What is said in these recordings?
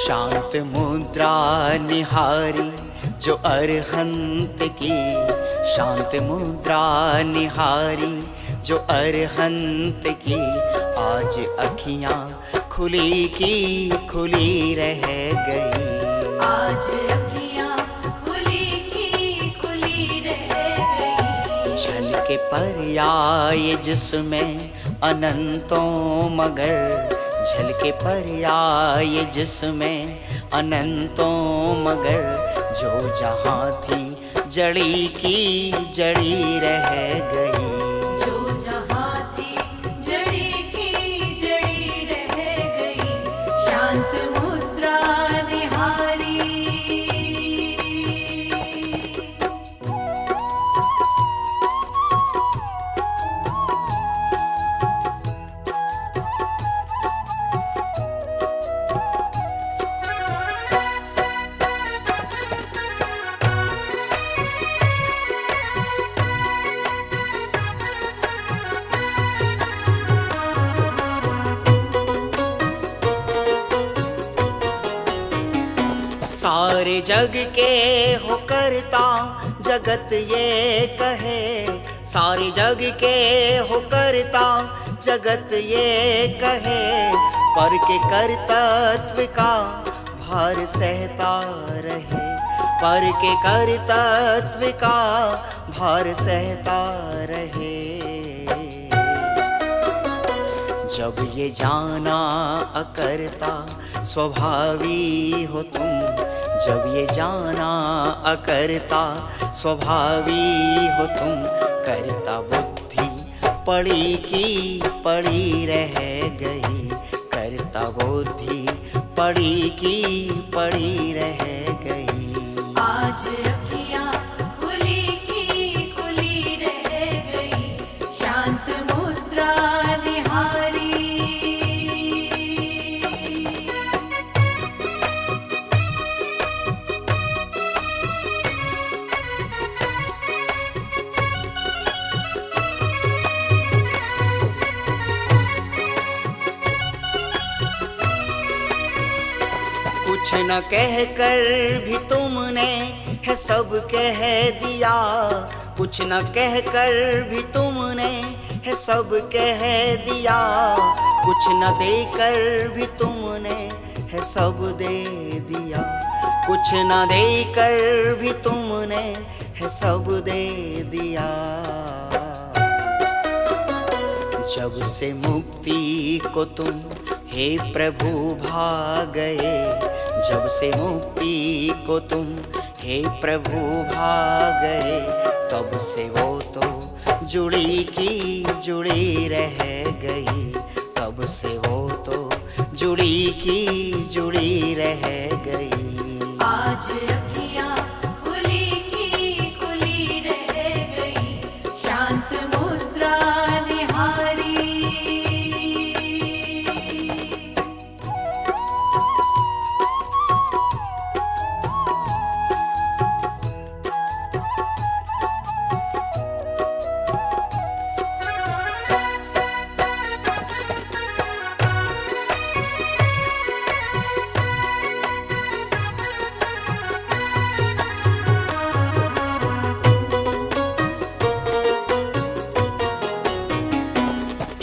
शांत मुद्रा निहारी जो अरहंत की, शांत मुद्रा निहारी जो अरहंत की, आज अखियां खुली की खुली रह गई। आज अखियां खुली की खुली रह गई। झलके पर्याय जिसमें अनंतों मगर, झलके पर्याय जिसमें अनंतों मगर, जो जहां थी जड़ी की जड़ी रह गई। जो जहां थी जड़ी की जड़ी रह गई। शांत मुद्रा निहारी। सारे जग के हो करता जगत ये कहे, सारे जग के हो करता जगत ये कहे, पर के कर्तव्य का भार सहता रहे, पर के कर्तव्य का भार सहता रहे। जब ये जाना अकर्ता स्वभावी हो तुम, जब ये जाना अकर्ता स्वभावी हो तुम, कर्ता बुद्धि पड़ी की पड़ी रह गई, कर्ता बुद्धि पड़ी की पड़ी रह गई। आज अखियां खुली की खुली रह गई। शांत मुद्रा निहारी। कुछ न कह कर भी तुमने है सब कह दिया, कुछ न कह कर भी तुमने है सब कह दिया, कुछ न दे कर भी तुमने है सब दे दिया, कुछ न दे कर भी तुमने है सब दे दिया। जब से मुक्ति को तुम हे प्रभु भा गए, जब से मुक्ति को तुम हे प्रभु भा गए, तब से वो तो जुड़ी की जुड़ी रह गई, तब से वो तो जुड़ी की जुड़ी रह गई। आज अखियां खुली की खुली रह गई। शांत मुद्रा निहारी।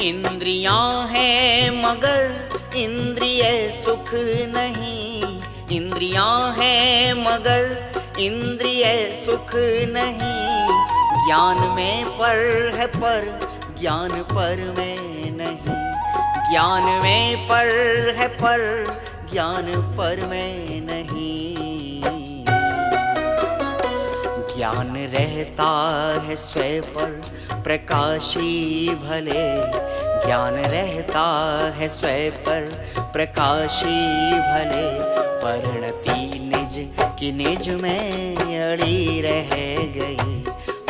इंद्रियां हैं मगर इंद्रिय सुख नहीं, इंद्रियां हैं मगर इंद्रिय सुख नहीं, ज्ञान में पर है पर ज्ञान पर में नहीं, ज्ञान में पर है पर ज्ञान पर में नहीं। ज्ञान रहता है स्वयं पर प्रकाशी भले, ज्ञान रहता है स्वयं पर प्रकाशी भले, परिणति निज की निज में अड़ी रह गई,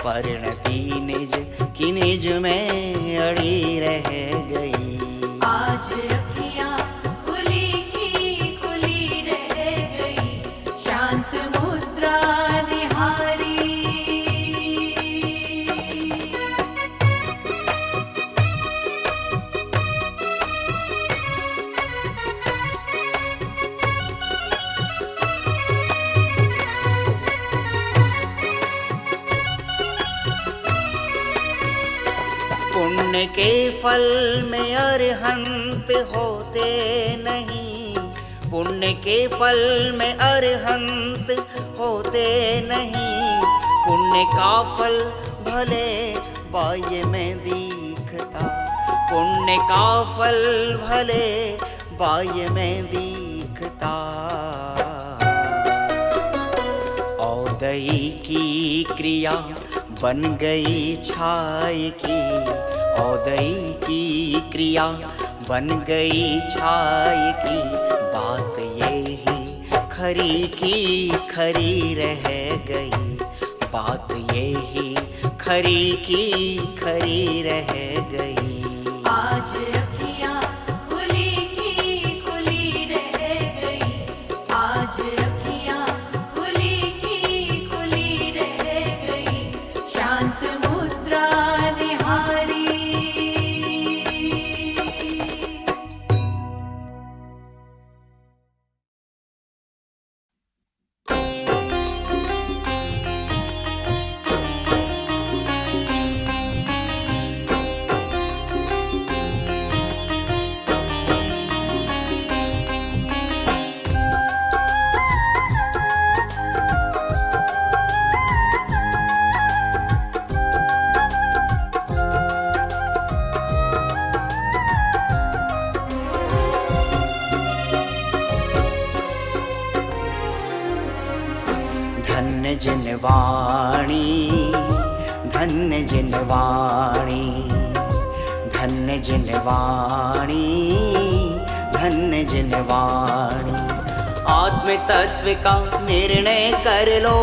परिणति निज की निज में अड़ी रह गई। आज अखियां खुली की खुली रह गई। शांत मुद्रा निहारी। पुण्य के फल में अरहंत होते नहीं, पुण्य के फल में अरहंत होते नहीं। पुण्य का फल भले बाह्य में दिखता, पुण्य का फल भले बाह्य में दिखता। औदई की क्रिया बन गई छाई की, औदई की क्रिया बन गई छाई की। बात ये ही खरी की खरी रह गई, बात ये ही खरी की खरी रह गई। आज अखियाँ खुली की खुली रह गई, आज अखियाँ खुली की खुली रह गई। शांत मुद्रा निहारी। धन्य जिनवाणी, धन्य जिनवाणी, धन्य जिनवाणी, धन्य जिनवाणी। आत्म तत्व का निर्णय कर लो,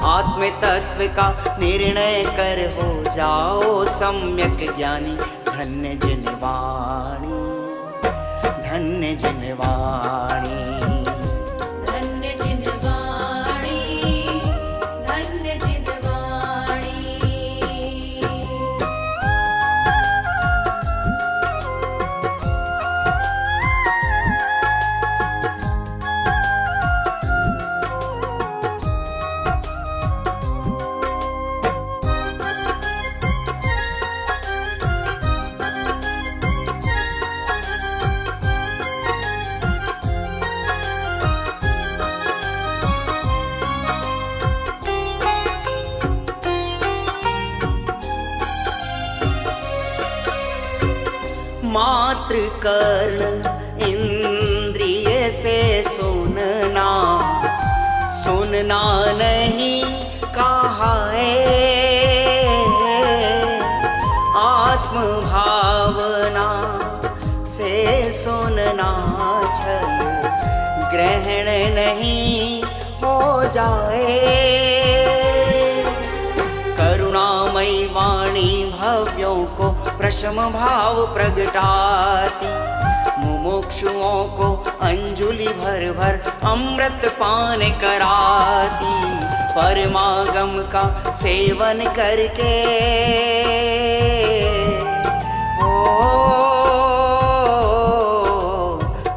आत्म तत्व का निर्णय कर हो जाओ सम्यक ज्ञानी। धन्य जिनवाणी, धन्य जिनवाणी, धन्य जिनवाणी, धन्य जिनवाणी। मात्र कर्ण इंद्रिय से सुनना, सुनना नहीं कहा है। आत्म भावना से सुनना छल ग्रहण नहीं हो जाए। करुणामयी वाणी भव्यों को प्रशम भाव प्रगटाती, मुमुक्षुओं को अंजुलि भर भर अमृत पान कराती। परमागम का सेवन करके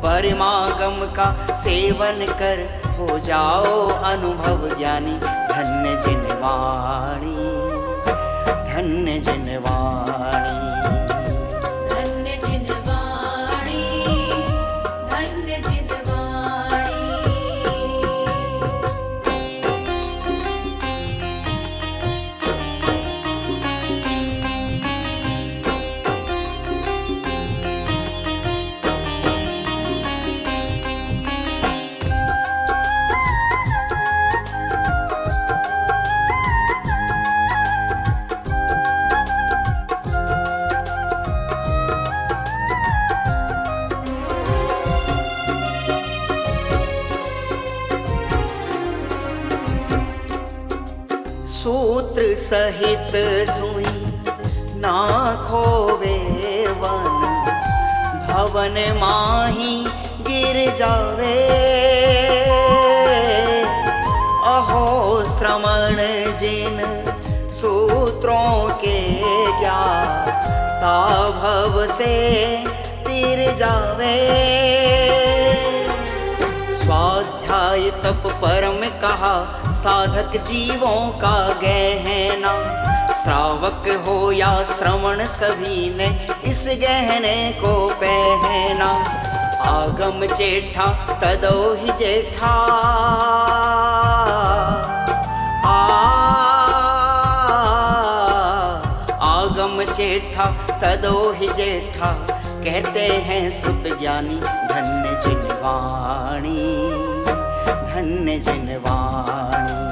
परमागम का सेवन कर हो जाओ अनुभव ज्ञानी। धन्य जिनवाणी, धन्य जिनवाणी, धन्य जिनवाणी, धन्य जिनवाणी। सूत्र सहित सुई ना खोवे वन, भवन माही गिर जावे। अहो श्रमण जिन सूत्रों के ज्ञाता भव से तिर जावे। स्वाध्याय स्वाध्याय तप परम कहा, साधक जीवों का गहना। श्रावक हो या श्रवण सभी ने इस गहने को पहना। आगम जेठा तदो ही जेठा, आगम जेठा तदो ही जेठा, कहते हैं श्रुत ज्ञानी धन्य जिनवाणी, धन्य जिनवाणी।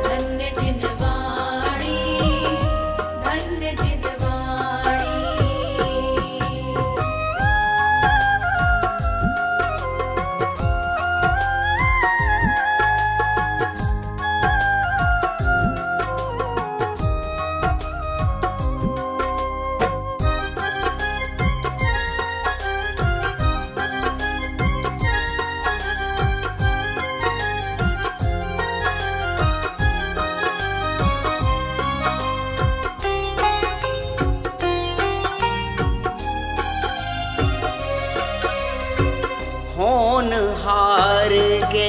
धन्य जिनवाणी, धन्य जिनवाणी। होनहार के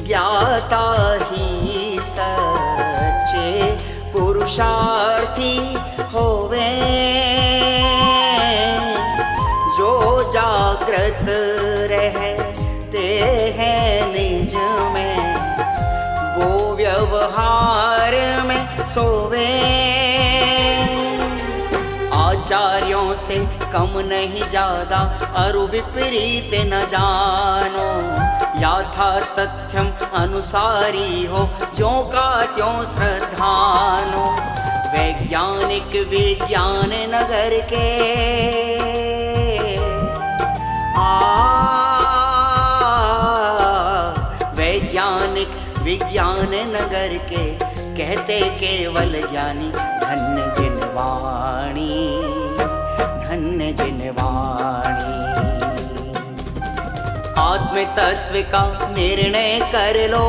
ज्ञाता ही सच्चे पुरुषार्थी होवे, जो जागृत रहते हैं निज में, वो व्यवहार में सोवे। आचार्यों से कम नहीं ज्यादा, अरु विपरीत न जानो। याथा तथ्यम अनुसारी हो, ज्यों का त्यों श्रद्धानो। वैज्ञानिक विज्ञान नगर के वैज्ञानिक विज्ञान नगर के, कहते केवल ज्ञानी धन्य जिनवाणी, धन्य जिनवाणी। आत्म तत्व का निर्णय कर लो,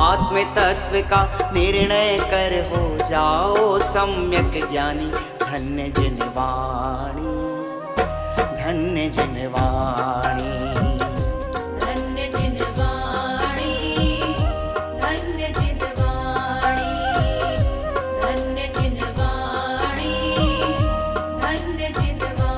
आत्म तत्व का निर्णय कर हो जाओ सम्यक ज्ञानी, धन्य जिनवाणी, धन्य जिनवाणी। धन्य जिनवाणी, धन्य जिनवाणी। धन्य जिनवाणी, धन्य जिनवाणी।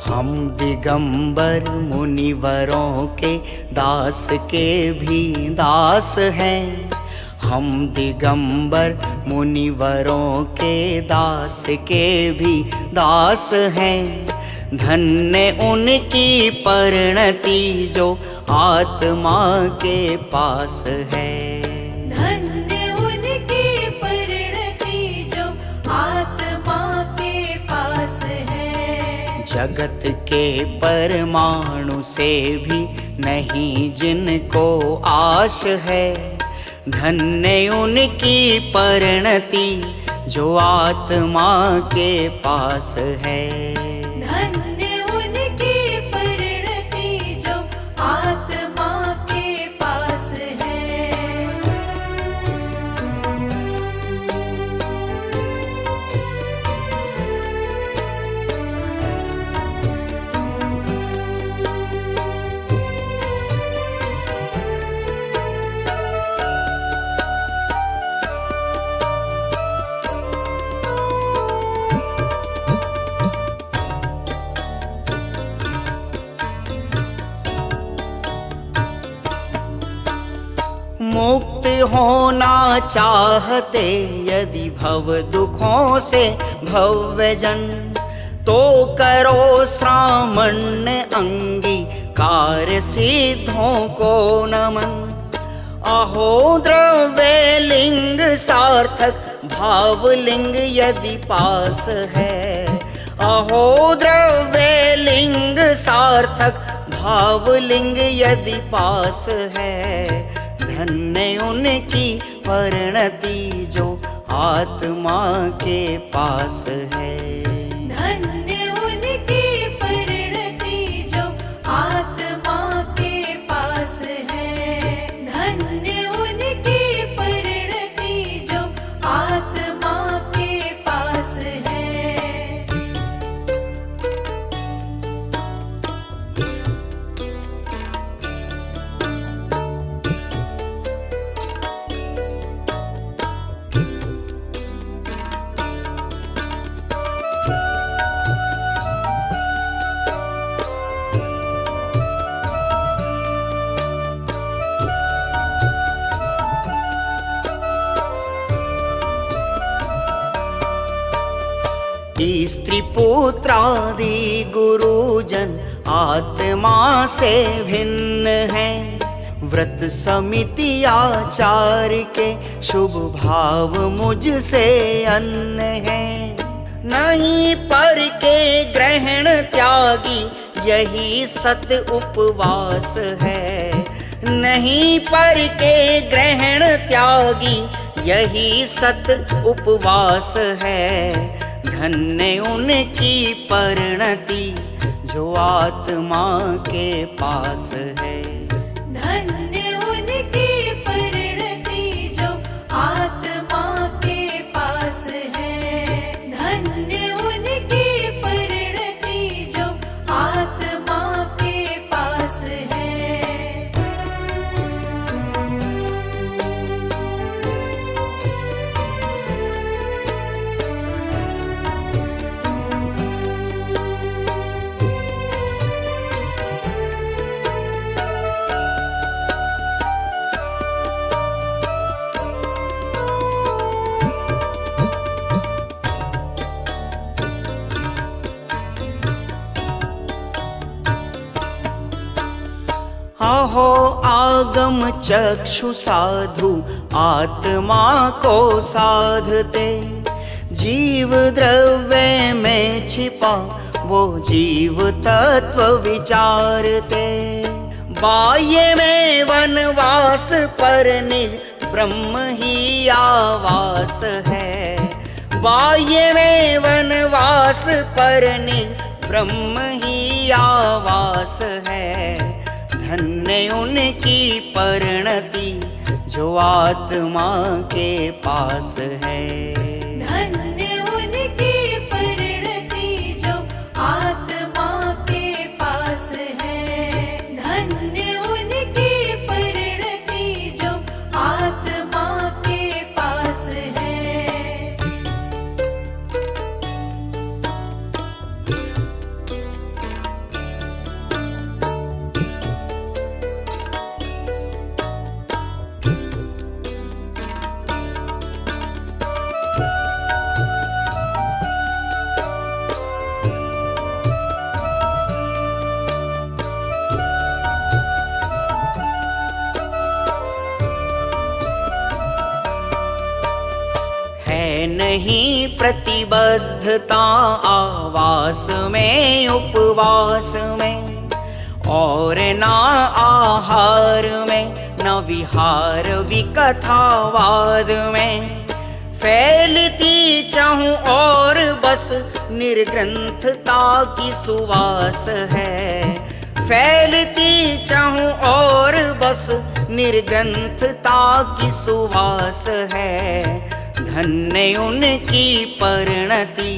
हम दिगंबर मुनिवरों के दास के भी दास हैं, हम दिगंबर मुनिवरों के दास के भी दास हैं। धन्य उनकी परिणति जो आत्मा के पास है, धन्य उनकी परिणति जो आत्मा के पास है। जगत के परमाणु से भी नहीं जिनको आश है, धन्य उनकी परिणति जो आत्मा के पास है। धन्य उनकी परिणति जो आत्मा के पास है। मुक्त होना चाहते यदि भव दुखों से भव्यजन, तो करो श्रामण्य अंगीकार सिद्धों को नमन। अहो द्रव्य लिंग सार्थक भावलिंग यदि पास है। अहो द्रव्य लिंग सार्थक भावलिंग यदि पास है। धन्य उनकी परिणति जो आत्मा के पास है। धन्य उनकी परिणति जो आत्मा के पास है। धन्य उनकी परिणति जो आत्मा के पास है। स्त्री पुत्रादि गुरुजन आत्मा से भिन्न है। व्रत समिति आचार के शुभ भाव मुझसे अन्न है। नहीं पर के ग्रहण त्यागी यही सत उपवास है। नहीं पर के ग्रहण त्यागी यही सत उपवास है। धन्य उनकी परिणति जो आत्मा के पास है। धन्य उनकी परिणति जो आत्मा के पास है। धन्य उनकी परिणति जो आत्मा के पास है। अहो आगम चक्षु साधु आत्मा को साधते। जीव द्रव्य में छिपा वो जीव तत्व विचारते। बाह्य में वनवास पर निज ब्रह्म ही आवास है। बाह्य में वनवास पर निज ब्रह्म ही आवास है। धन्य उनकी परिणति जो आत्मा के पास है। धन्य उनकी परिणति जो आत्मा के पास है। धन्य उनकी परिणति जो आत्मा के पास है। नहीं प्रतिबद्धता आवास में उपवास में। और ना आहार में न विहार विकथावाद में। फैलती चाहूं और बस निर्ग्रंथता की सुवास है। फैलती चाहूं और बस निर्ग्रंथता की सुवास है। धन्य उनकी परिणति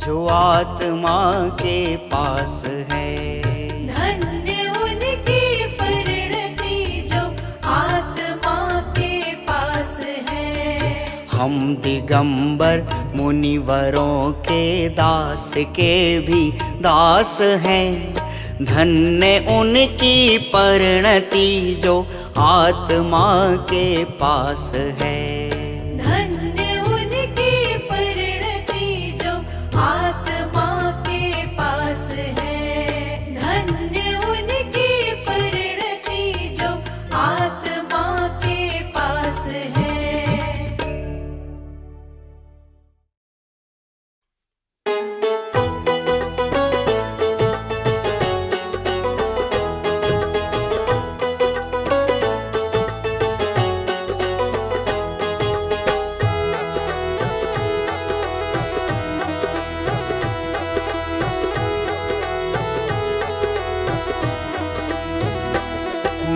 जो आत्मा के पास है। धन्य उनकी परिणति जो आत्मा के पास है। हम दिगंबर मुनिवरों के दास के भी दास हैं। धन्य उनकी परिणति जो आत्मा के पास है। धन्य उनकी परिणति जो आत्मा के पास है। धन्य उनकी परिणति जो आत्मा के पास है।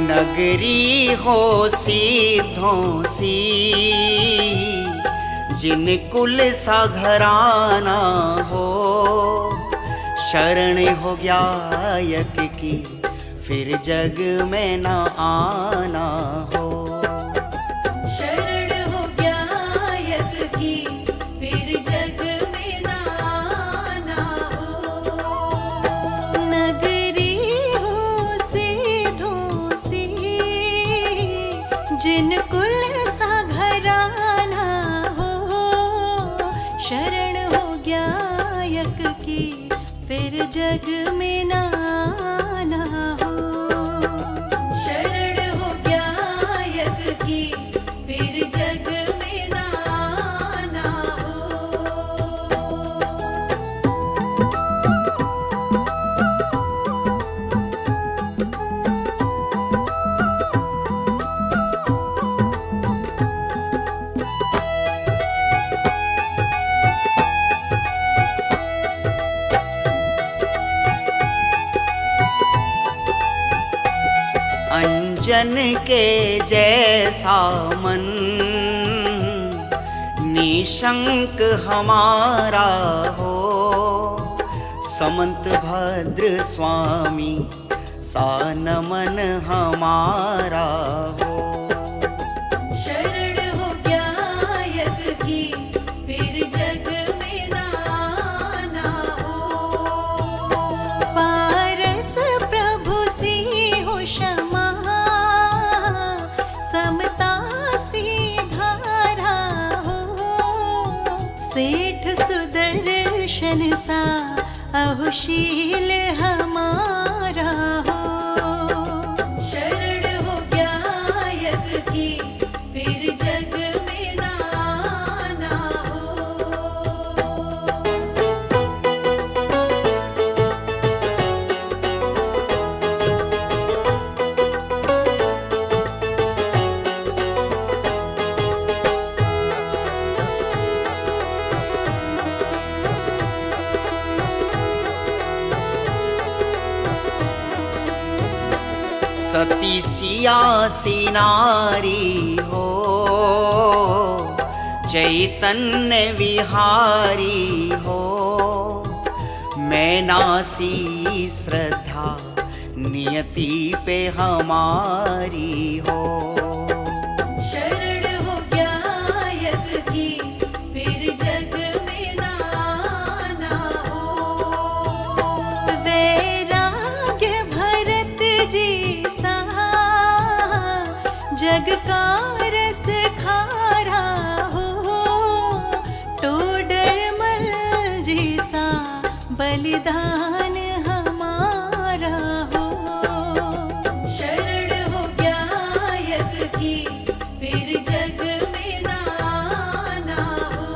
नगरी हो सिद्धों सी, जिन कुल सा घराना हो, शरण हो गायक की फिर जग में न आना हो। शरण हो गायक की फिर जग में न आना हो। नगरी हो सिद्धों सी, जिन कुल सा घराना हो, शरण हो गायक की फिर जग में न आना हो। शरण हो गायक की फिर जग में न आना हो। अंजन के जैसा मन निशंक हमारा हो, समंत भद्र स्वामी सा नमन हमारा हो। शरण हो गायक की फिर जग में न आना हो। पारस प्रभु सी हो क्षमा, समता सी धारा हो, सेठ सुदर्शन सा अहुशील हमारा हो। शरण हो गायक की फिर जग में न आना हो। सती सियासी नारी हो, चैतन्य विहारी हो, मैं नासी श्रद्धा नियति पे हमारी हो। शरण हो गायक की फिर जग में न आना हो। वैराग्य भरत जी सा जग का रस खारा हो, टोडरमल जी सा बलिदान हमारा हो। शरण हो गायक की फिर जग में न आना हो।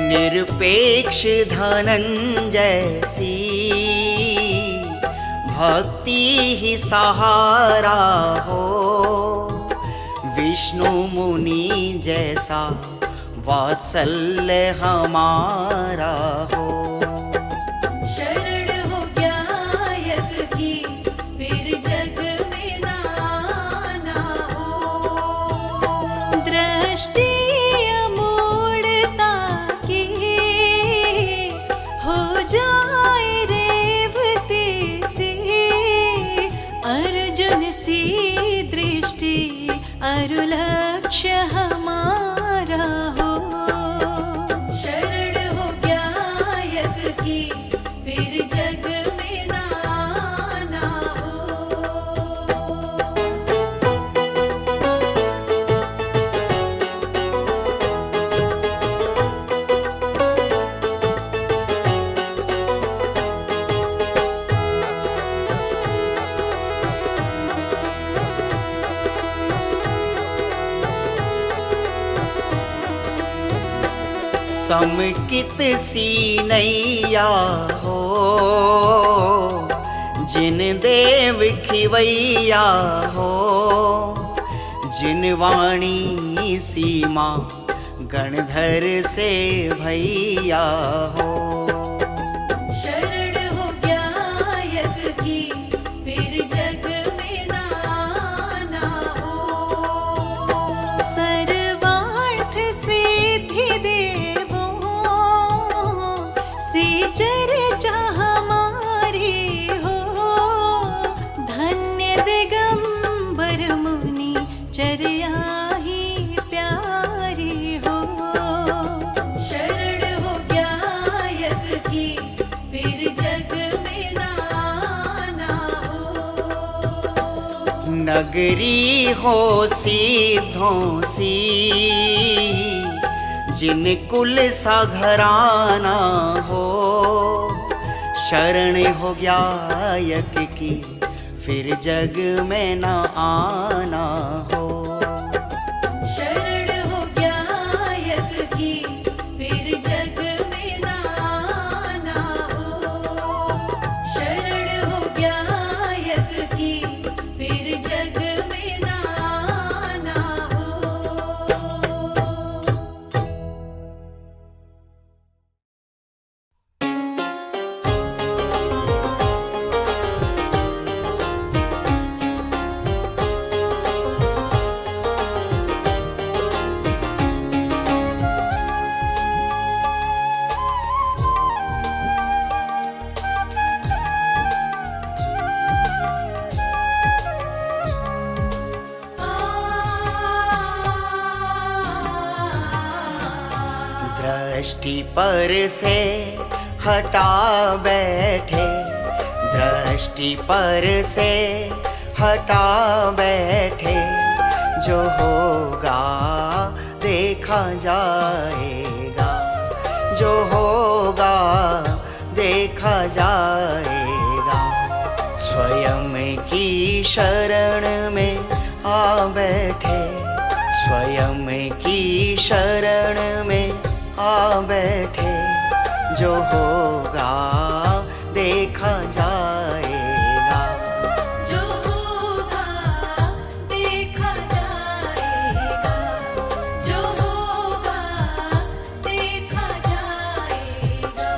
निरपेक्ष धनंजय सी, भक्ति ही सहारा हो, विष्णु मुनि जैसा वात्सल्य हमारा हो। शरण हो गायक की फिर जग में न आना हो। दृष्टि अमूढ़ता की हो जाए रेवती सी, अर्जुन सी दृष्टि अरुलक्ष्य हमारा हो। शरण हो गायक की फिर जग में न आना हो। समकित सी नैया हो, जिन देव खिवैया हो, जिन वाणी सीमा गणधर से भैया हो। शरण हो गायक की फिर जग में नाना हो। सर्वार्थ सिद्धि देवो से चर्चा हमारी हो। धन्य दिगंबर मुनि चर्या ही प्यारी हो। शरण हो गायक की फिर जग में नाना हो। नगरी हो सिद्धों सी, जिन कुल सा घराना हो। शरण हो गायक की फिर जग में न आना हो। शरण हो गायक की फिर जग में नाना हो। शरण हो गायक की फिर जग में नाना हो। दृष्टि पर से हटा बैठे, दृष्टि पर से हटा बैठे। जो होगा देखा जाएगा, जो होगा देखा जाएगा। स्वयं की शरण में आ बैठे, स्वयं की शरण में आ बैठे। जो होगा देखा जाएगा, जो होगा देखा जाएगा। जो होगा देखा जाएगा।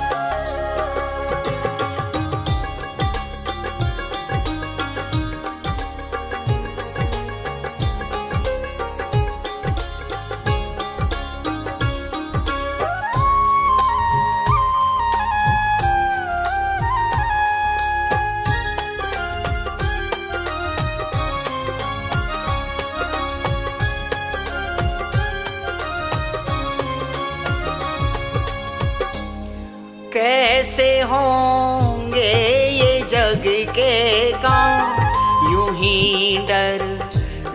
कैसे होंगे ये जग के काम, यूं ही डर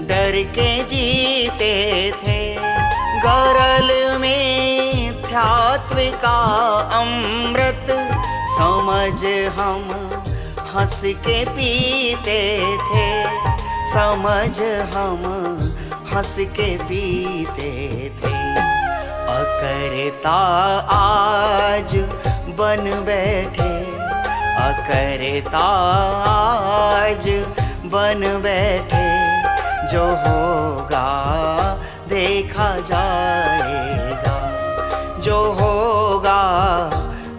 डर के जीते थे। गरल में ध्यात्व का अमृत समझ हम हंस के पीते थे, समझ हम हंस के पीते थे। अकर्ता आज बन बैठे, अकर्ता आज बन बैठे। जो होगा देखा जाएगा, जो होगा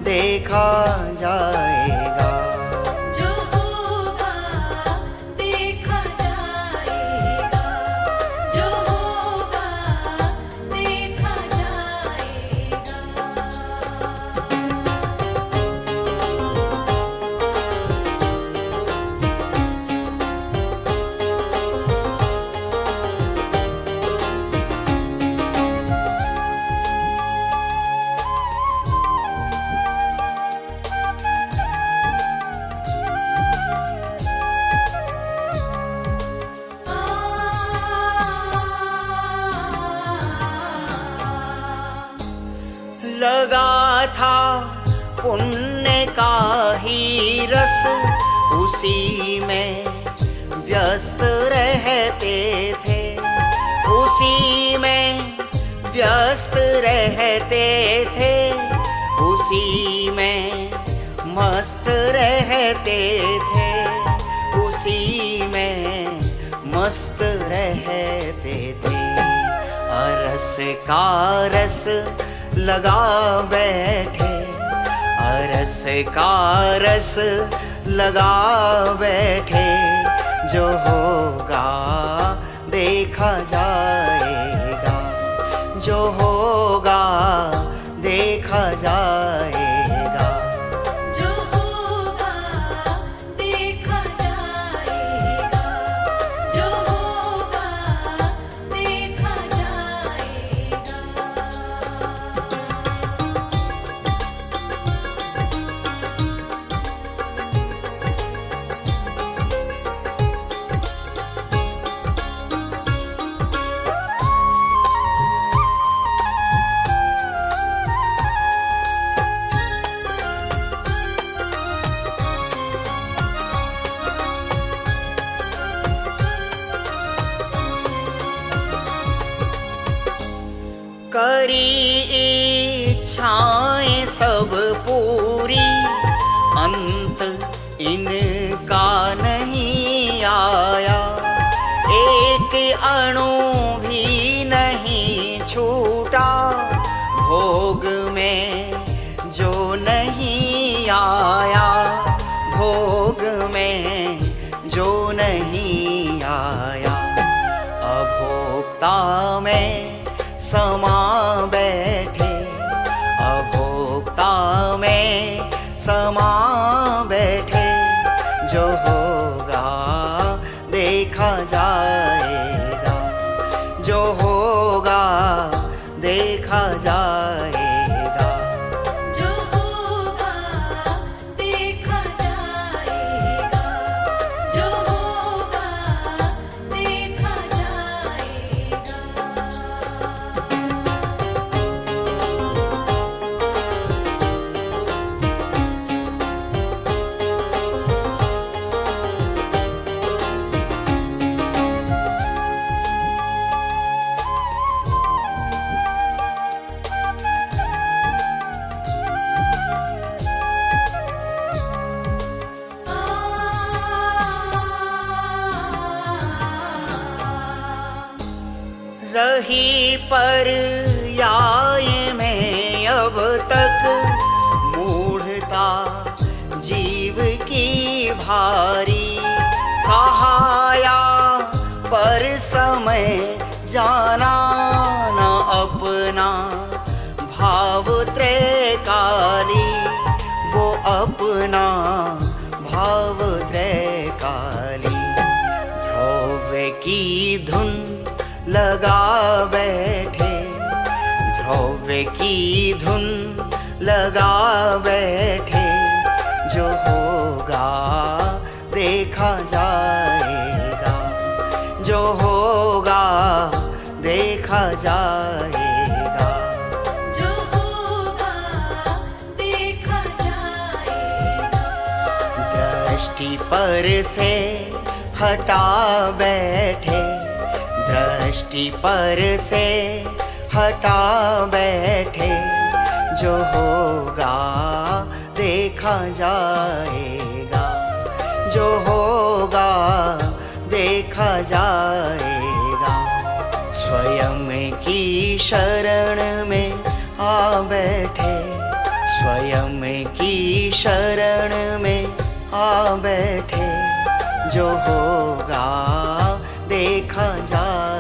देखा जाएगा। जो होगा देखा जाएगा। जो होगा देखा जाएगा। लगा था पुण्य का ही रस, उसी में व्यस्त रहते थे, उसी में व्यस्त व्यस्त रहते थे, उसी में मस्त रहते थे, उसी में मस्त रहते थे। अरस का रस लगा बैठे, अरस का रस लगा बैठे, जो होगा देखा जाएगा, जो होगा देखा जाएगा। जो होगा देखा जाएगा, जो होगा देखा जाएगा। करी इच्छाएं सब पूरी, अंत इनका नहीं आया, एक अणु भी नहीं छूटा, भोग में जो नहीं आया, भोग में जो नहीं आया। अभोक्ता में समा बैठे, अभोक्ता में समा बैठे, जो होगा देखा जाएगा, जो होगा देखा जाएगा। जो होगा देखा जाएगा, जो होगा देखा जाएगा। रही पर याय में अब तक मूढ़ता जीव की भारी, कहाया पर समय जाना न अपना भाव त्रैकाली, वो अपना भाव त्रैकाली। ध्रुव की धुन लगा बैठे, ध्रुव की धुन लगा बैठे, जो होगा देखा जाएगा, जो होगा देखा जाएगा। जो होगा देखा जाएगा। दृष्टि पर से हटा बैठे, दृष्टि पर से हटा बैठे, जो होगा देखा जाएगा, जो होगा देखा जाएगा। स्वयं की शरण में आ बैठे, स्वयं की शरण में आ बैठे, जो होगा देखा जाएगा।